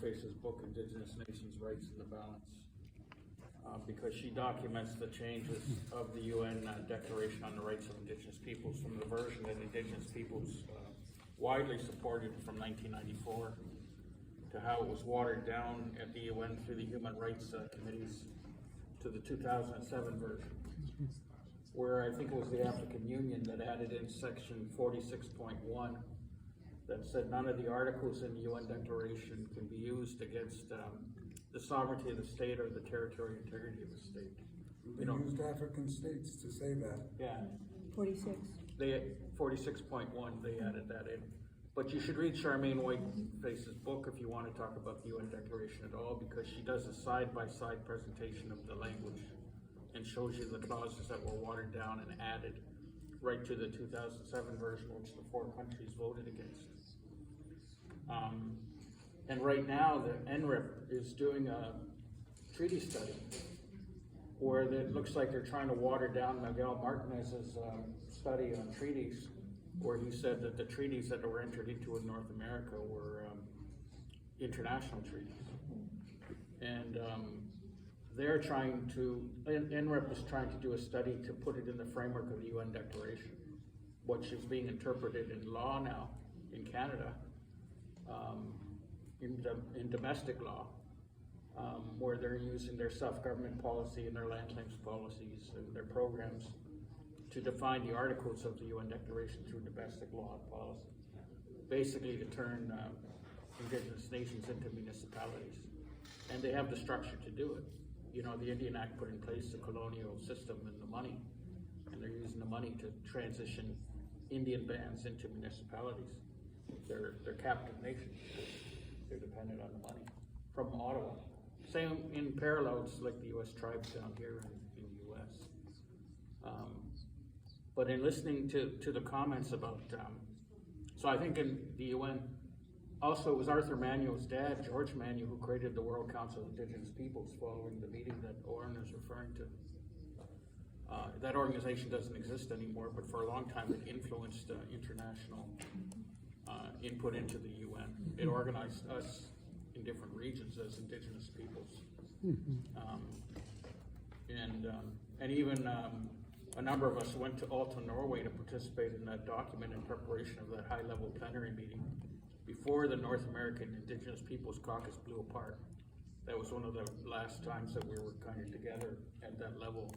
Whiteface's book, Indigenous Nations, Rights and the Balance, because she documents the changes of the UN Declaration on the Rights of Indigenous Peoples from the version that Indigenous peoples widely supported from 1994 to how it was watered down at the UN through the Human Rights Committees to the 2007 version, where I think it was the African Union that added in section 46.1 that said none of the articles in the UN Declaration can be used against the sovereignty of the state or the territorial integrity of the state. They used African states to say that. Yeah. 46. 46.1, they added that in. But you should read Charmaine Whiteface's book if you want to talk about the UN Declaration at all, because she does a side-by-side presentation of the language and shows you the clauses that were watered down and added right to the 2007 version, which the 4 countries voted against. And right now, the NRIP is doing a treaty study where it looks like they're trying to water down Miguel Martinez's study on treaties, where he said that the treaties that were entered into in North America were international treaties. And they're trying to, NREP is trying to do a study to put it in the framework of the UN Declaration, which is being interpreted in law now in Canada, in domestic law, where they're using their self-government policy and their land claims policies and their programs to define the articles of the UN Declaration through domestic law and policy, basically to turn Indigenous nations into municipalities. And they have the structure to do it. You know, the Indian Act put in place the colonial system and the money, and they're using the money to transition Indian bands into municipalities. They're captive nations. They're dependent on the money from Ottawa. Same in parallels like the U.S. tribes down here in the U.S. But in listening to the comments about, so I think in the UN, also it was Arthur Manuel's dad, George Manuel, who created the World Council of Indigenous Peoples following the meeting that Oren is referring to. That organization doesn't exist anymore, but for a long time it influenced international input into the UN. It organized us in different regions as Indigenous peoples. And even a number of us went to Alta, Norway to participate in that document in preparation of that high-level plenary meeting before the North American Indigenous Peoples Caucus blew apart. That was one of the last times that we were kind of together at that level.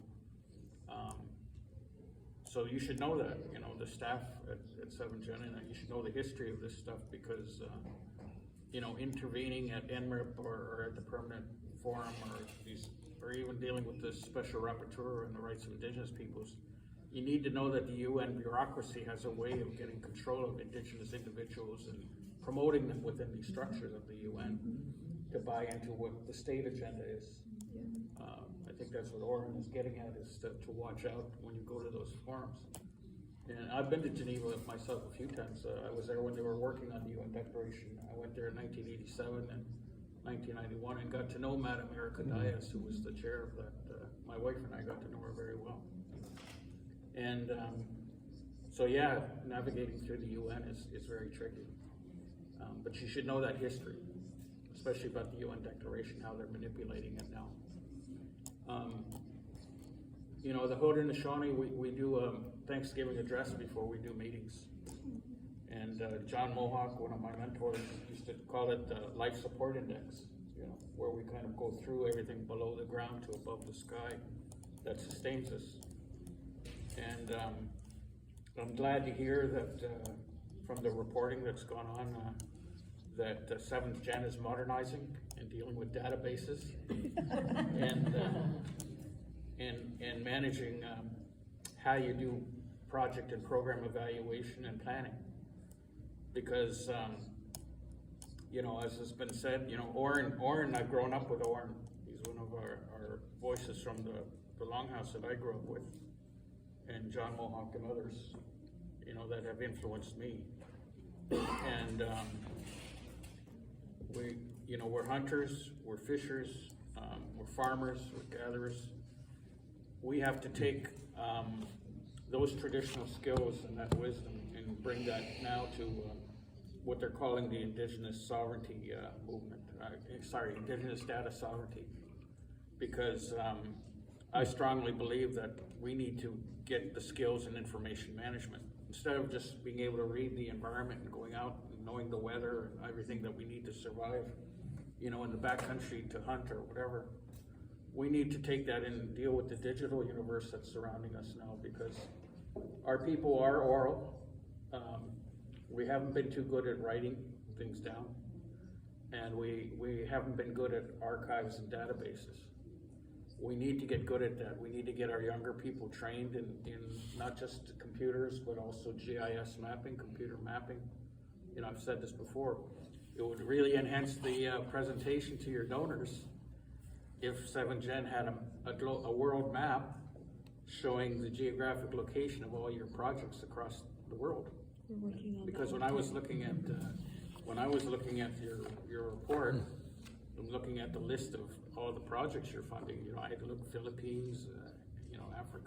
So you should know that, you know, the staff at 7 Gen, and you should know the history of this stuff because, you know, intervening at NRIP or at the Permanent Forum or even dealing with the Special Rapporteur on the rights of Indigenous peoples, you need to know that the UN bureaucracy has a way of getting control of Indigenous individuals and promoting them within the structures of the UN to buy into what the state agenda is. I think that's what Oren is getting at, is to watch out when you go to those forums. And I've been to Geneva myself a few times. I was there when they were working on the UN Declaration. I went there in 1987 and 1991 and got to know Madam Erica Dias, who was the chair of that. My wife and I got to know her very well. And so yeah, navigating through the UN is very tricky. But you should know that history, especially about the UN Declaration, how they're manipulating it now. You know, the Haudenosaunee, we do a Thanksgiving address before we do meetings. And John Mohawk, one of my mentors, used to call it the Life Support Index, you know, where we kind of go through everything below the ground to above the sky that sustains us. And I'm glad to hear that from the reporting that's gone on, that 7th Gen is modernizing and dealing with databases and managing how you do project and program evaluation and planning. Because, you know, as has been said, you know, Oren, I've grown up with Oren. He's one of our voices from the longhouse that I grew up with, and John Mohawk and others, you know, that have influenced me. And you know, we're hunters, we're fishers, we're farmers, we're gatherers. We have to take those traditional skills and that wisdom and bring that now to what they're calling the Indigenous sovereignty movement. Indigenous data sovereignty, because I strongly believe that we need to get the skills in information management instead of just being able to read the environment and going out and knowing the weather and everything that we need to survive, you know, in the backcountry to hunt or whatever. We need to take that and deal with the digital universe that's surrounding us now, because our people are oral. We haven't been too good at writing things down, and we haven't been good at archives and databases. We need to get good at that. We need to get our younger people trained in not just computers, but also GIS mapping, computer mapping. You know, I've said this before. It would really enhance the presentation to your donors if 7Gen had a world map showing the geographic location of all your projects across the world. Because when I was looking at your report, I'm looking at the list of all the projects you're funding. You know, I had to look Philippines, you know, Africa.